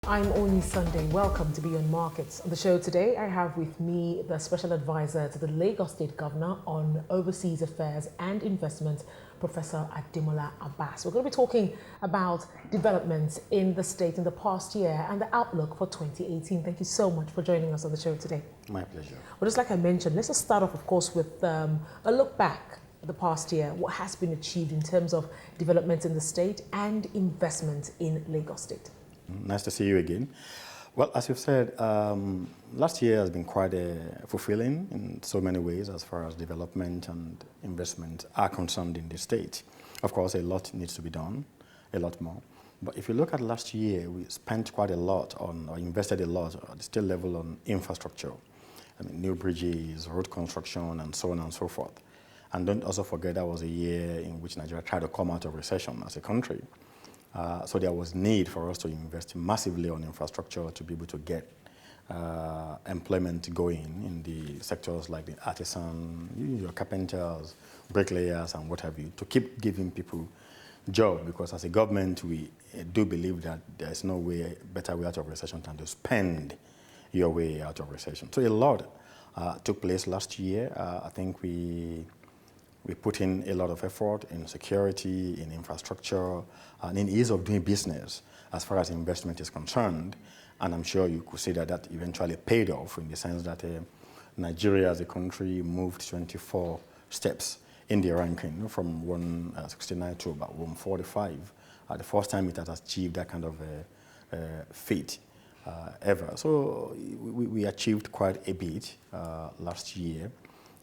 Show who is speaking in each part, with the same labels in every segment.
Speaker 1: I'm Onyi Sunday. Welcome to Beyond Markets. On the show today, I have with me the Special Advisor to the Lagos State Governor on Overseas Affairs and Investment, Professor Ademola Abass. We're going to be talking about developments in the state in the past year and the outlook for 2018. Thank you so much for joining us on the show today.
Speaker 2: My pleasure.
Speaker 1: Well, just like I mentioned, let's just start off, of course, with a look back at the past year, what has been achieved in terms of developments in the state and investment in Lagos State.
Speaker 2: Nice to see you again. Well, as you've said, last year has been quite fulfilling in so many ways as far as development and investment are concerned in the state. Of course, a lot needs to be done, a lot more. But if you look at last year, we spent quite a lot on, or invested a lot at the state level on infrastructure. I mean, new bridges, road construction, and so on and so forth. And don't also forget that was a year in which Nigeria tried to come out of recession as a country. So there was need for us to invest massively on infrastructure to be able to get employment going in the sectors like the artisan, your carpenters, bricklayers, and what have you, to keep giving people jobs, because as a government, we do believe that there's no better way out of recession than to spend your way out of recession. So a lot took place last year. I think we put in a lot of effort in security, in infrastructure, and in ease of doing business as far as investment is concerned. And I'm sure you could see that that eventually paid off in the sense that Nigeria as a country moved 24 steps in the ranking from 169 to about 145. The first time it has achieved that kind of feat ever. So we achieved quite a bit last year.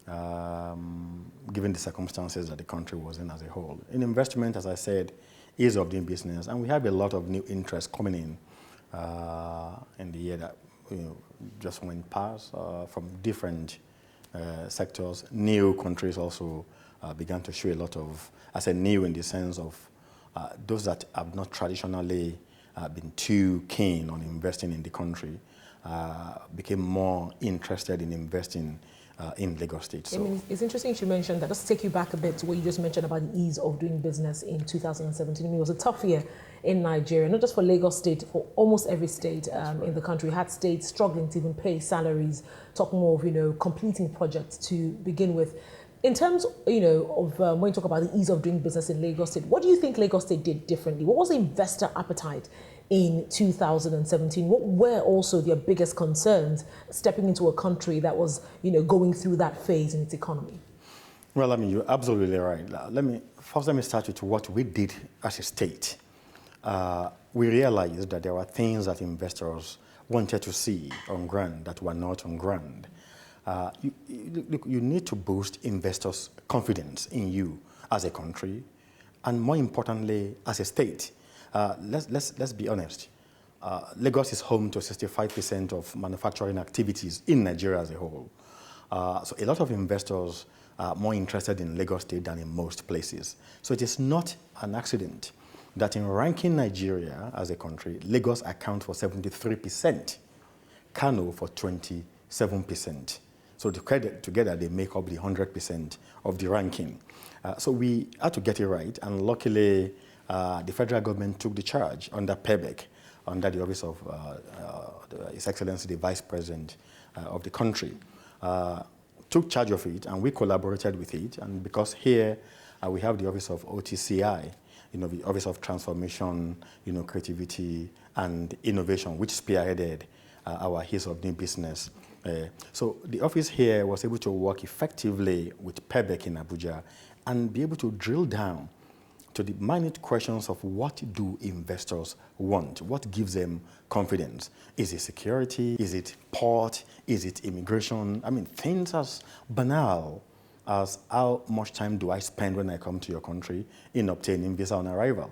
Speaker 2: Given the circumstances that the country was in as a whole. In investment, as I said, ease of doing business, and we have a lot of new interest coming in the year that just went past from different sectors. New countries also began to show a lot of, I say new in the sense of those that have not traditionally been too keen on investing in the country became more interested in investing in Lagos State. So.
Speaker 1: I mean, it's interesting you should mention that. Just to take you back a bit to what you just mentioned about the ease of doing business in 2017. I mean, it was a tough year in Nigeria, not just for Lagos State, for almost every state in the country. We had states struggling to even pay salaries, talk more of, completing projects to begin with. In terms, of when you talk about the ease of doing business in Lagos State, what do you think Lagos State did differently? What was the investor appetite in 2017? What were also their biggest concerns stepping into a country that was, going through that phase in its economy?
Speaker 2: Well, I mean, you're absolutely right. Let me start with what we did as a state. We realized that there were things that investors wanted to see on ground that were not on ground. You need to boost investors' confidence in you as a country, and more importantly, as a state. Let's be honest. Lagos is home to 65% of manufacturing activities in Nigeria as a whole. So a lot of investors are more interested in Lagos State than in most places. So it is not an accident that in ranking Nigeria as a country, Lagos accounts for 73%, Kano for 27%. So together they make up the 100% of the ranking. So we had to get it right, and luckily the federal government took the charge under PEBEC, under the office of His Excellency the Vice President of the country. Took charge of it, and we collaborated with it. And because here we have the office of OTCI, the Office of Transformation, Creativity and Innovation, which spearheaded our Ease of Doing Business. So the office here was able to work effectively with PEBEC in Abuja and be able to drill down to the minute questions of what do investors want? What gives them confidence? Is it security? Is it port? Is it immigration? I mean, things as banal as how much time do I spend when I come to your country in obtaining visa on arrival?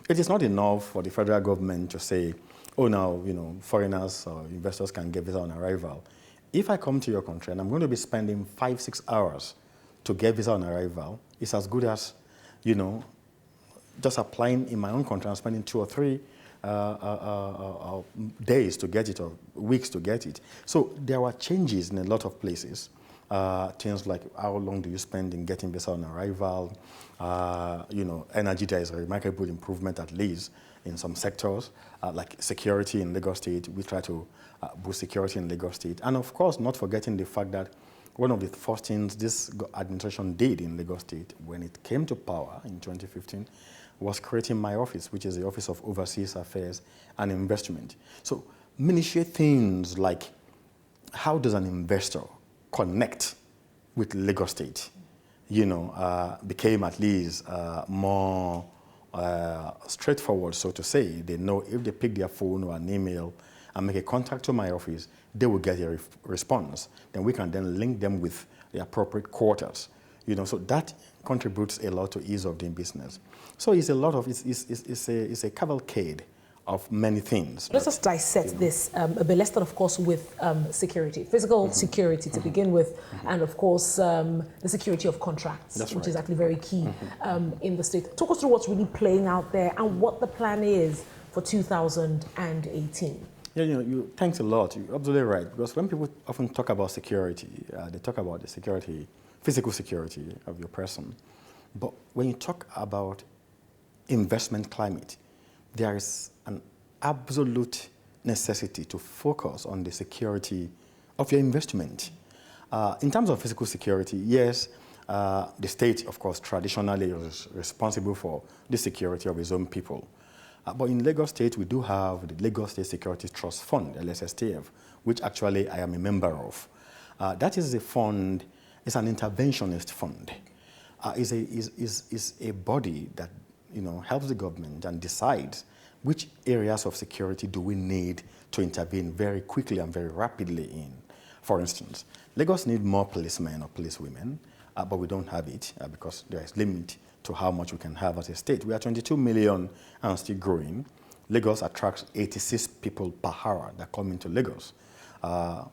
Speaker 2: It is not enough for the federal government to say, oh, now, foreigners or investors can get visa on arrival. If I come to your country and I'm going to be spending 5-6 hours to get visa on arrival, it's as good as, just applying in my own country and spending 2 or 3 days to get it or weeks to get it. So there were changes in a lot of places things like how long do you spend in getting visa on arrival, energy. There is a remarkable improvement, at least in some sectors, like security in Lagos State. We try to boost security in Lagos State. And of course, not forgetting the fact that one of the first things this administration did in Lagos State when it came to power in 2015 was creating my office, which is the Office of Overseas Affairs and Investment. So minutiae things like how does an investor connect with Lagos State, became at least more straightforward, so to say. They know if they pick their phone or an email and make a contact to my office, they will get a response. Then we can then link them with the appropriate quarters. So that contributes a lot to ease of doing business. So it's a lot of, it's a cavalcade of many things.
Speaker 1: Let's just dissect this a bit. Let's start, of course, with security, physical security to begin with, and of course, the security of contracts, which is actually very key in the state. Talk us through what's really playing out there and what the plan is for 2018.
Speaker 2: Yeah, thanks a lot. You're absolutely right. Because when people often talk about security, they talk about the security, physical security of your person. But when you talk about investment climate, there is an absolute necessity to focus on the security of your investment. In terms of physical security, yes, the state, of course, traditionally is responsible for the security of its own people. But in Lagos State, we do have the Lagos State Security Trust Fund, LSSTF, which actually I am a member of. That is a fund, it's an interventionist fund. Is a body that helps the government and decides which areas of security do we need to intervene very quickly and very rapidly in. For instance, Lagos needs more policemen or policewomen, but we don't have it because there is limit to how much we can have as a state. We are 22 million and still growing. Lagos attracts 86 people per hour that come into Lagos,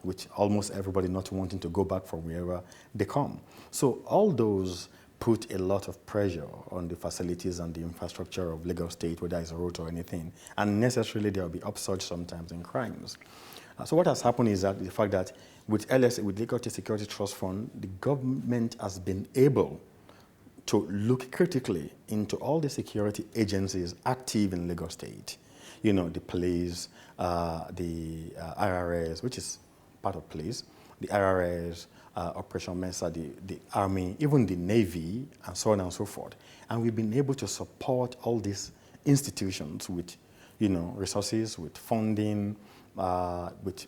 Speaker 2: which almost everybody not wanting to go back from wherever they come. So all those put a lot of pressure on the facilities and the infrastructure of Lagos State, whether it's a road or anything, and necessarily there will be upsurge sometimes in crimes. So what has happened is that the fact that with Lagos State Security Trust Fund, the government has been able to look critically into all the security agencies active in Lagos State. The police, the IRS, which is part of police, the IRS, Operation Mesa, the Army, even the Navy, and so on and so forth. And we've been able to support all these institutions with, resources, with funding, with,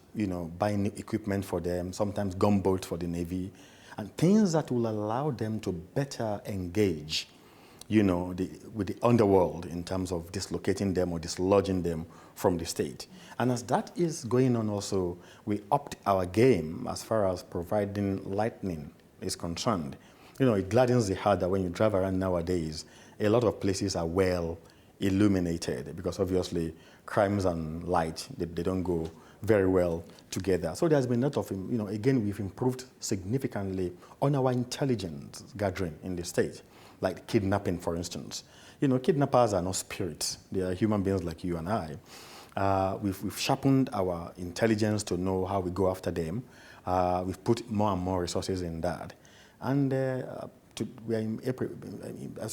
Speaker 2: buying new equipment for them, sometimes gunboats for the Navy, and things that will allow them to better engage, with the underworld in terms of dislocating them or dislodging them from the state. And as that is going on also, we upped our game as far as providing lightning is concerned. It gladdens the heart that when you drive around nowadays, a lot of places are well illuminated because obviously crimes and light, they don't go very well together. So there's been a lot of, again, we've improved significantly on our intelligence gathering in the state, like kidnapping, for instance. Kidnappers are not spirits. They are human beings like you and I. We've sharpened our intelligence to know how we go after them. We've put more and more resources in that. And we're in April,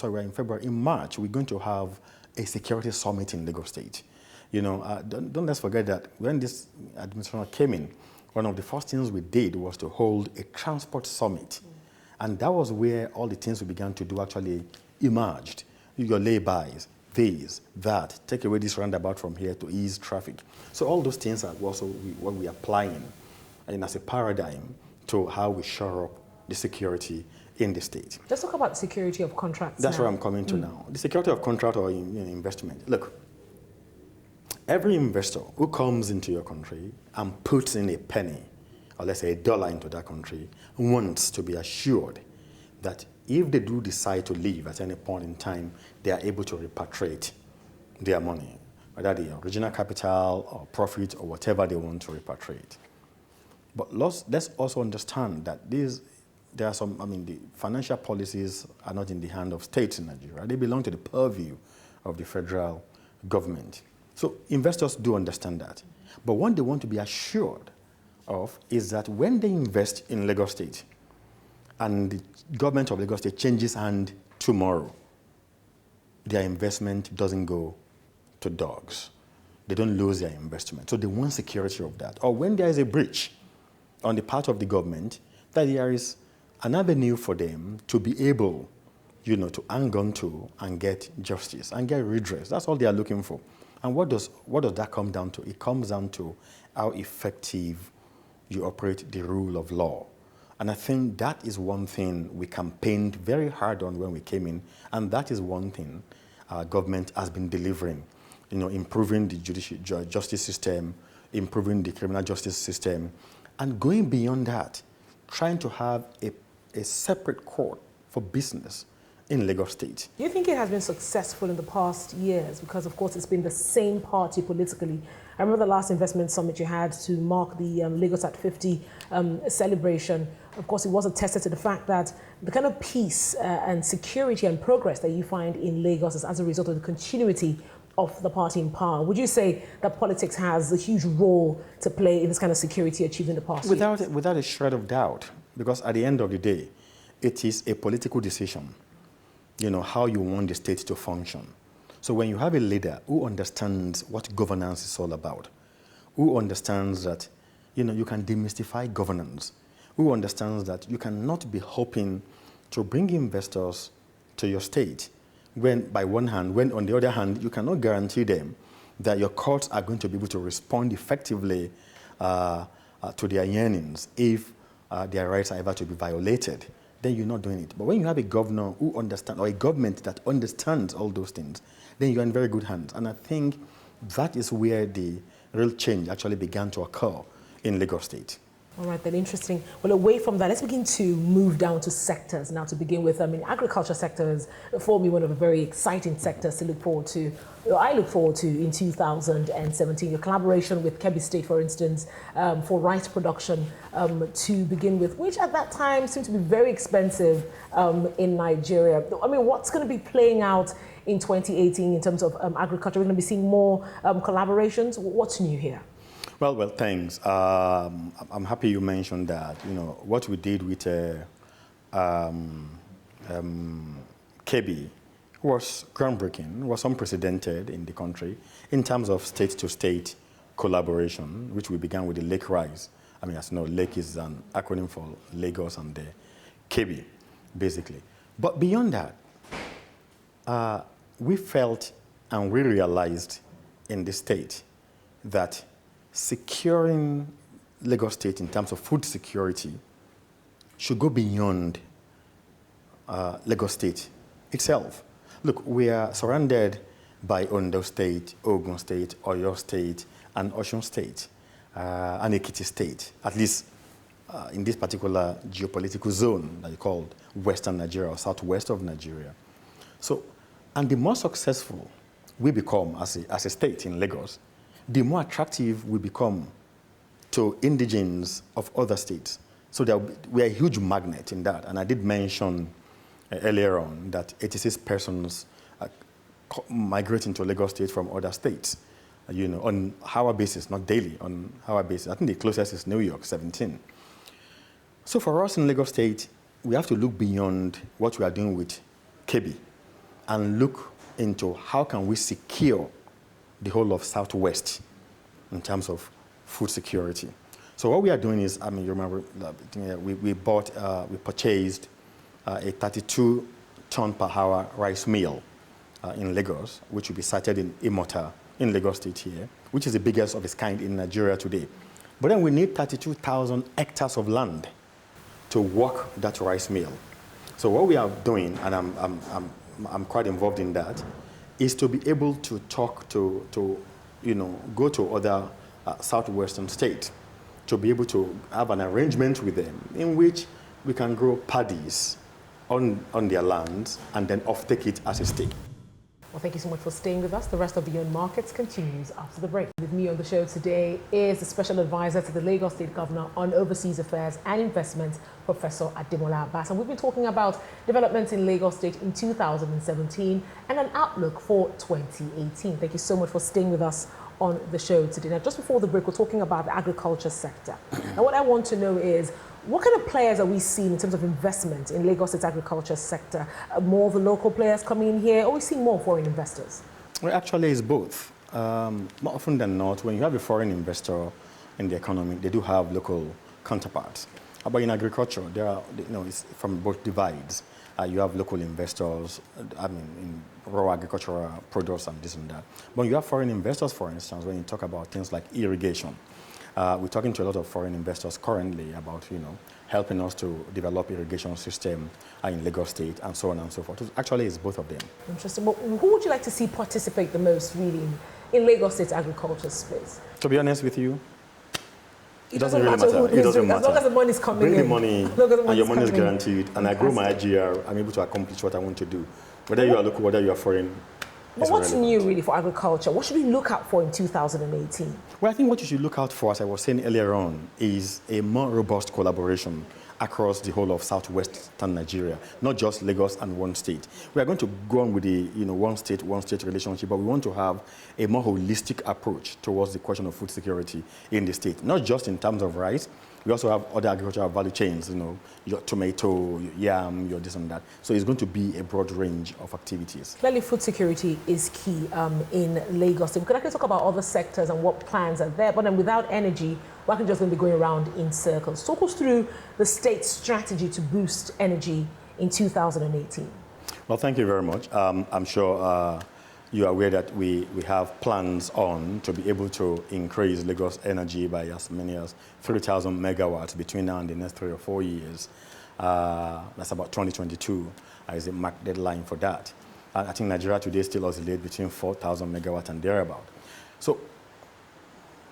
Speaker 2: we're in February. In March, we're going to have a security summit in Lagos State. Don't let's forget that when this administration came in, one of the first things we did was to hold a transport summit. And that was where all the things we began to do actually emerged. Your laybys, this, that, take away this roundabout from here to ease traffic. So all those things are also what we are applying as a paradigm to how we shore up the security in the state.
Speaker 1: Let's talk about the security of contracts.
Speaker 2: That's where I'm coming to now. The security of contract or investment. Look, every investor who comes into your country and puts in a penny, or let's say $1 into that country, wants to be assured that if they do decide to leave at any point in time, they are able to repatriate their money, whether the original capital or profit or whatever they want to repatriate. But let's also understand that there are some, the financial policies are not in the hand of states in Nigeria. They belong to the purview of the federal government. So investors do understand that. But what they want to be assured of is that when they invest in Lagos State, and the government of Lagos State changes hand tomorrow, their investment doesn't go to dogs. They don't lose their investment. So they want security of that. Or when there is a breach on the part of the government, that there is an avenue for them to be able, to hang on to and get justice and get redress. That's all they are looking for. And what does that come down to? It comes down to how effective you operate the rule of law. And I think that is one thing we campaigned very hard on when we came in, and that is one thing our government has been delivering. Improving the justice system, improving the criminal justice system, and going beyond that, trying to have a separate court for business in Lagos State.
Speaker 1: Do you think it has been successful in the past years? Because, of course, it's been the same party politically. I remember the last investment summit you had to mark the Lagos at 50 celebration. Of course, it was attested to the fact that the kind of peace and security and progress that you find in Lagos is as a result of the continuity of the party in power. Would you say that politics has a huge role to play in this kind of security achieved in the past years?
Speaker 2: Without a shred of doubt, because at the end of the day, it is a political decision, how you want the state to function. So when you have a leader who understands what governance is all about, who understands that, you can demystify governance, who understands that you cannot be hoping to bring investors to your state when on the other hand, you cannot guarantee them that your courts are going to be able to respond effectively to their yearnings if their rights are ever to be violated, then you're not doing it. But when you have a governor who understands, or a government that understands all those things, then you're in very good hands. And I think that is where the real change actually began to occur in Lagos State.
Speaker 1: All right, then, interesting. Well, away from that, let's begin to move down to sectors now to begin with. Agriculture sector is for me one of the very exciting sectors to look forward to. I look forward to in 2017. Your collaboration with Kebbi State, for instance, for rice production to begin with, which at that time seemed to be very expensive in Nigeria. What's going to be playing out in 2018 in terms of agriculture? We're going to be seeing more collaborations. What's new here?
Speaker 2: Well, thanks. I'm happy you mentioned that. What we did with Kebbi was groundbreaking, was unprecedented in the country in terms of state-to-state collaboration, which we began with the Lake Rise. As you know, Lake is an acronym for Lagos and Kebbi, basically. But beyond that, we felt and we realized in the state that securing Lagos State in terms of food security should go beyond Lagos State itself. Look, we are surrounded by Ondo State, Ogun State, Oyo State, and Osun State, and Ekiti State, at least in this particular geopolitical zone that you called Western Nigeria or Southwest of Nigeria. So, and the more successful we become as a state in Lagos, the more attractive we become to indigenes of other states. So we are a huge magnet in that. And I did mention earlier on that 86 persons migrating to Lagos State from other states, on hour basis, not daily, on hour basis. I think the closest is New York, 17. So for us in Lagos State, we have to look beyond what we are doing with Kebbi and look into how can we secure the whole of Southwest in terms of food security. So what we are doing is, you remember, we purchased a 32-ton per hour rice mill in Lagos, which will be sited in Imota in Lagos State here, which is the biggest of its kind in Nigeria today. But then we need 32,000 hectares of land to work that rice mill. So what we are doing, and I'm quite involved in that, is to be able to talk to go to other southwestern states to be able to have an arrangement with them in which we can grow paddies on their lands and then offtake it as a state.
Speaker 1: Well, thank you so much for staying with us. The rest of Beyond Markets continues after the break. With me on the show today is the Special Advisor to the Lagos State Governor on Overseas Affairs and Investments, Professor Ademola Abass. And we've been talking about developments in Lagos State in 2017 and an outlook for 2018. Thank you so much for staying with us on the show today. Now, just before the break, we're talking about the agriculture sector. Now, what I want to know is, What kind of players are we seeing in terms of investment in Lagos State agriculture sector? More of the local players coming in here, or are we seeing more foreign investors?
Speaker 2: Well, actually, it's both. More often than not, when you have a foreign investor in the economy, they do have local counterparts. But in agriculture, there are, it's from both divides. You have local investors, in raw agricultural products and this and that. But you have foreign investors, for instance, when you talk about things like irrigation. We're talking to a lot of foreign investors currently about, helping us to develop irrigation system in Lagos State and so on and so forth. Actually, it's both of them.
Speaker 1: Interesting. But who would you like to see participate the most, really, in Lagos State agriculture space?
Speaker 2: To be honest with you,
Speaker 1: it doesn't really matter.
Speaker 2: It doesn't matter.
Speaker 1: As long as the money is coming
Speaker 2: Bring
Speaker 1: in.
Speaker 2: the money, and your money is guaranteed, and I grow my IGR, I'm able to accomplish what I want to do. Whether you are local, whether you are foreign.
Speaker 1: But what's new, really, for agriculture? What should we look out for in 2018?
Speaker 2: Well, I think what you should look out for, as I was saying earlier on, is a more robust collaboration across the whole of southwestern Nigeria, not just Lagos and one state. We are going to go on with the one state relationship, but we want to have a more holistic approach towards the question of food security in the state, not just in terms of rice. We also have other agricultural value chains, your tomato, your yam, your this and that. So it's going to be a broad range of activities.
Speaker 1: Clearly, food security is key in Lagos. So we could actually talk about other sectors and what plans are there, but then without energy, we're actually just going to be going around in circles. Talk us through the state's strategy to boost energy in 2018.
Speaker 2: Well, thank you very much. I'm sure you are aware that we have plans on to be able to increase Lagos energy by as many as 3,000 megawatts between now and the next 3 or 4 years. That's about 2022 is a marked deadline for that. I think Nigeria today still oscillates between 4,000 megawatts and thereabout. So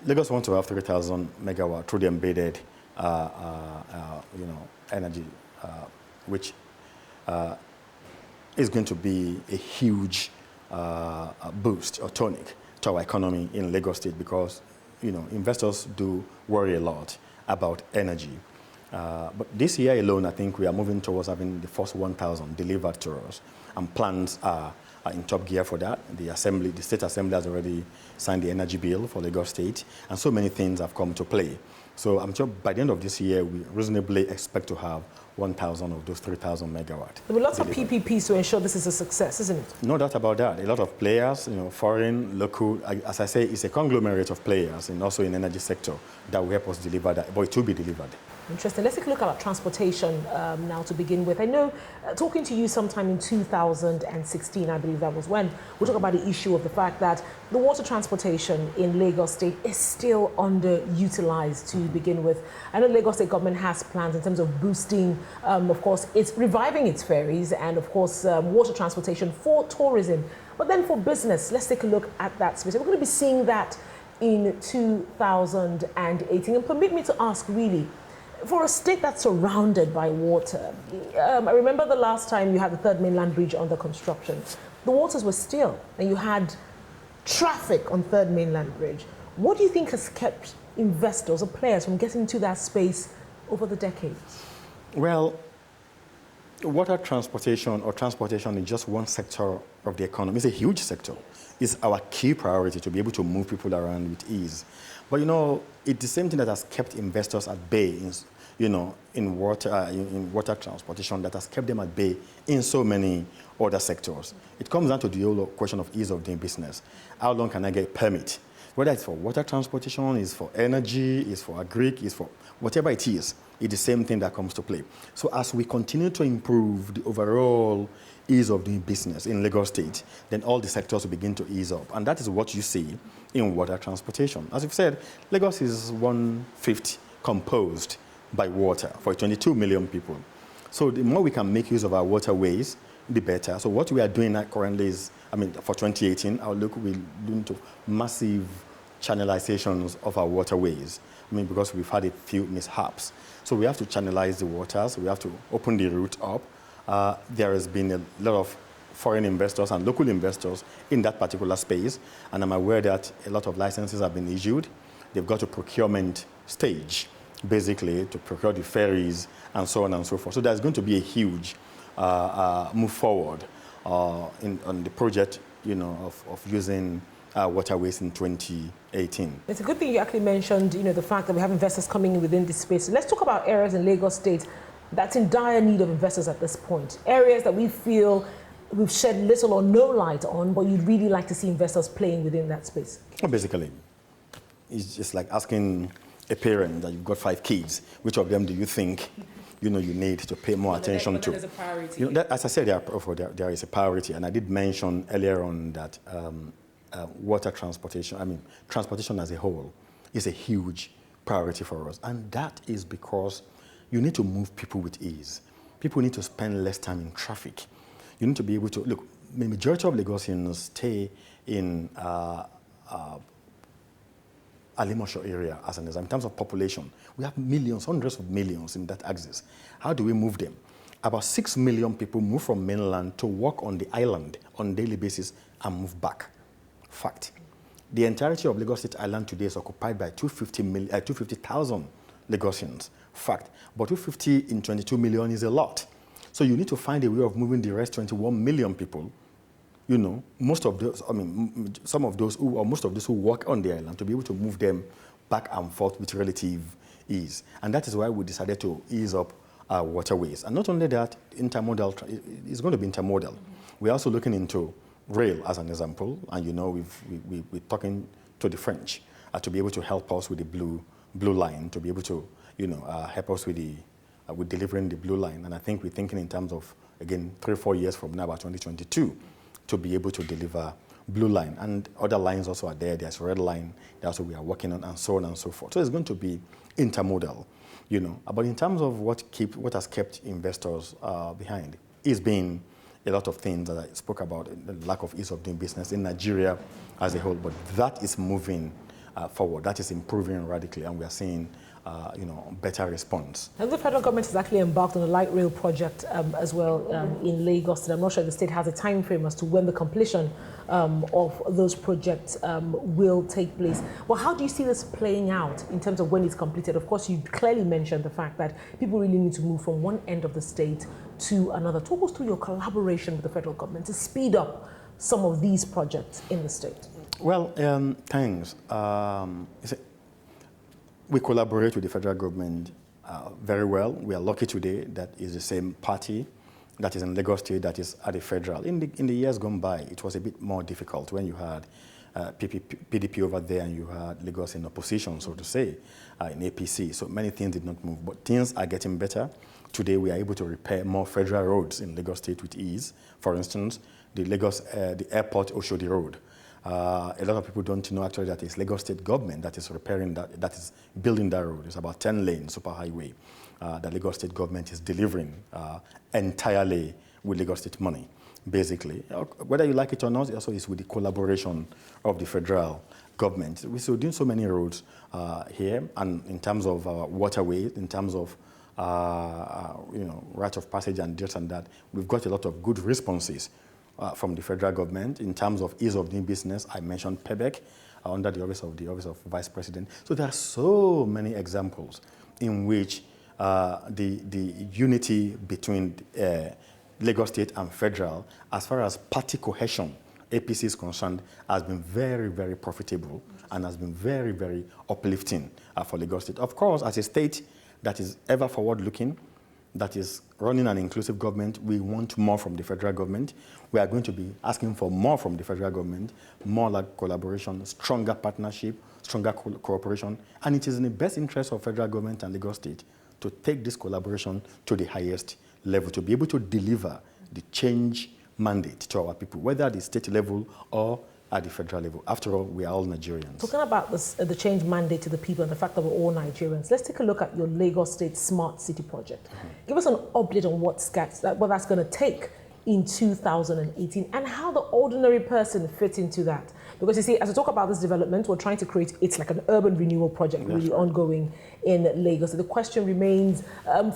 Speaker 2: Lagos wants to have 3,000 megawatts through the embedded energy, which is going to be a huge boost or tonic to our economy in Lagos State, because investors do worry a lot about energy. But this year alone, I think we are moving towards having the first 1,000 delivered to us, and plans are in top gear for that. The State Assembly has already signed the energy bill for Lagos State, and so many things have come to play. So I'm sure by the end of this year, we reasonably expect to have 1,000 of those 3,000 megawatts.
Speaker 1: There will be lots of PPPs to ensure this is a success, isn't it?
Speaker 2: No doubt about that. A lot of players, foreign, local, as I say, it's a conglomerate of players, and also in the energy sector that will help us deliver that, but it will be delivered.
Speaker 1: Interesting. Let's take a look at transportation now to begin with. I know, talking to you sometime in 2016, I believe that was when, we talked about the issue of the fact that the water transportation in Lagos State is still underutilized to begin with. I know Lagos State government has plans in terms of boosting, of course, it's reviving its ferries and, of course, water transportation for tourism. But then for business, let's take a look at that space. We're going to be seeing that in 2018. And permit me to ask, really, for a state that's surrounded by water, I remember the last time you had the Third Mainland Bridge under construction, the waters were still, and you had traffic on Third Mainland Bridge. What do you think has kept investors or players from getting into that space over the decades?
Speaker 2: Well, water transportation or transportation is just one sector of the economy. It's a huge sector. It's our key priority to be able to move people around with ease. But it's the same thing that has kept investors at bay in water transportation, that has kept them at bay in so many other sectors. It comes down to the whole question of ease of doing business. How long can I get a permit? Whether it's for water transportation, it's for energy, it's for agric, it's for whatever it is, it's the same thing that comes to play. So as we continue to improve the overall ease of doing business in Lagos State, then all the sectors will begin to ease up. And that is what you see in water transportation. As you've said, Lagos is 1/5 composed by water for 22 million people. So the more we can make use of our waterways, the better. So what we are doing currently is, for 2018, our look will do into massive channelizations of our waterways. Because we've had a few mishaps. So we have to channelize the waters. We have to open the route up. There has been a lot of foreign investors and local investors in that particular space, and I'm aware that a lot of licenses have been issued. They've got to procurement stage, basically, to procure the ferries and so on and so forth. So there's going to be a huge move forward on the project, of using waterways in 2018.
Speaker 1: It's a good thing you actually mentioned, the fact that we have investors coming in within this space. So let's talk about areas in Lagos State that's in dire need of investors at this point. Areas that we feel we've shed little or no light on, but you'd really like to see investors playing within that space.
Speaker 2: Well, basically, it's just like asking a parent that you've got 5 kids, which of them do you think you need to pay more attention to?
Speaker 1: There's a priority.
Speaker 2: As I said, there is a priority, and I did mention earlier on that water transportation, transportation as a whole is a huge priority for us, and that is because you need to move people with ease. People need to spend less time in traffic. You need to be able to, look, the majority of Lagosians stay in Alimosho area, as an example. In terms of population, we have millions, hundreds of millions in that axis. How do we move them? About 6 million people move from mainland to work on the island on a daily basis and move back. Fact. The entirety of Lagos State Island today is occupied by 250,000 Lagosians. Fact. But 250 in 22 million is a lot. So you need to find a way of moving the rest 21 million people. Most of those, some of those who, or most of those who work on the island, to be able to move them back and forth with relative ease. And that is why we decided to ease up our waterways. And not only that, intermodal, it's going to be intermodal. We're also looking into rail as an example. And we're talking to the French to be able to help us with the blue line, to be able to, help us with delivering the blue line. And I think we're thinking in terms of, again, 3 or 4 years from now, about 2022, to be able to deliver blue line. And other lines also are there. There's red line that also we are working on, and so on and so forth. So it's going to be intermodal, But in terms of what has kept investors behind, it's been a lot of things that I spoke about, the lack of ease of doing business in Nigeria as a whole. But that is moving forward. That is improving radically, and we are seeing better response.
Speaker 1: And the federal government has actually embarked on a light rail project as well in Lagos. And I'm not sure the state has a time frame as to when the completion of those projects will take place. Well, how do you see this playing out in terms of when it's completed? Of course, you clearly mentioned the fact that people really need to move from one end of the state to another. Talk us through your collaboration with the federal government to speed up some of these projects in the state.
Speaker 2: Well, thanks. We collaborate with the federal government very well. We are lucky today that is the same party that is in Lagos State that is at the federal. In the years gone by, it was a bit more difficult when you had PDP over there and you had Lagos in opposition, so to say, in APC. So many things did not move, but things are getting better. Today, we are able to repair more federal roads in Lagos State with ease. For instance, the airport Oshodi Road. A lot of people don't know actually that it's Lagos State government that is repairing that is building that road. It's about 10 lane superhighway. The Lagos State government is delivering entirely with Lagos State money, basically. Whether you like it or not, also is with the collaboration of the federal government. We're still doing so many roads here, and in terms of waterways, in terms of right of passage and this and that, we've got a lot of good responses from the federal government. In terms of ease of doing business, I mentioned PEBEC under the office of Vice President. So there are so many examples in which the unity between Lagos State and federal, as far as party cohesion, APC is concerned, has been very, very profitable and has been very, very uplifting for Lagos State. Of course, as a state that is ever forward-looking, that is running an inclusive government, we want more from the federal government. We are going to be asking for more from the federal government, more like collaboration, stronger partnership, stronger cooperation. And it is in the best interest of federal government and Lagos State to take this collaboration to the highest level, to be able to deliver the change mandate to our people, whether at the state level or at the federal level. After all, we are all Nigerians.
Speaker 1: Talking about this, the change mandate to the people and the fact that we're all Nigerians, let's take a look at your Lagos State Smart City project. Give us an update on what that's going to take in 2018 and how the ordinary person fits into that. Because you see, as we talk about this development, we're trying to create, it's like an urban renewal project really ongoing in Lagos. So the question remains,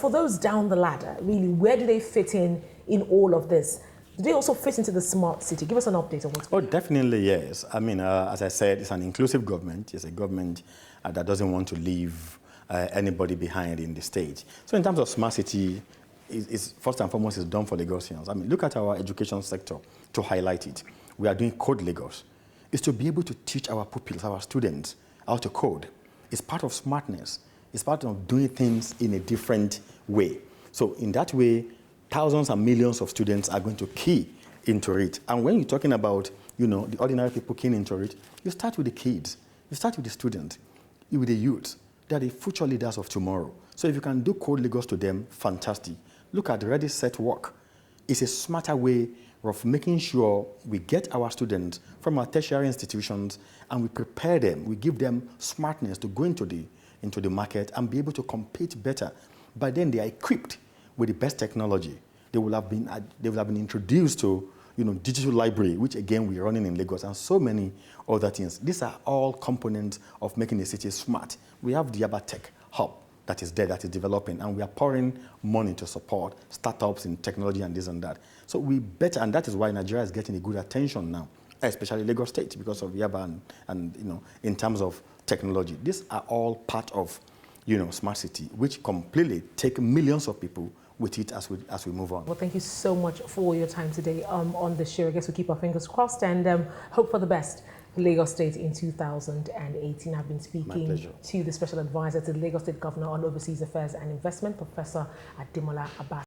Speaker 1: for those down the ladder, really, where do they fit in all of this? Do they also fit into the smart city? Give us an update on what's going on.
Speaker 2: Oh, definitely, yes. I mean, as I said, it's an inclusive government. It's a government that doesn't want to leave anybody behind in the state. So in terms of smart city, it's first and foremost, it's done for Lagosians. I mean, look at our education sector to highlight it. We are doing Code Lagos. is to be able to teach our pupils, our students, how to code. It's part of smartness. It's part of doing things in a different way. So in that way, thousands and millions of students are going to key into it. And when you're talking about, the ordinary people keying into it, you start with the kids. You start with the students, with the youth. They are the future leaders of tomorrow. So if you can do Code Lagos to them, fantastic. Look at Ready, Set, Work. It's a smarter way of making sure we get our students from our tertiary institutions and we prepare them, we give them smartness to go into the market and be able to compete better. By then they are equipped with the best technology. They will have been introduced to digital library, which again we're running in Lagos, and so many other things. These are all components of making the city smart. We have the Yaba Tech Hub that is there, that is developing, and we are pouring money to support startups in technology and this and that. So we better, and that is why Nigeria is getting a good attention now, especially Lagos State, because of Yaba and in terms of technology. These are all part of smart city, which completely take millions of people with it as we move on.
Speaker 1: Well, thank you so much for your time today on the show. I guess we keep our fingers crossed and hope for the best for Lagos State in 2018. I've been speaking to the Special Advisor to the Lagos State Governor on Overseas Affairs and Investment, Professor Ademola Abass.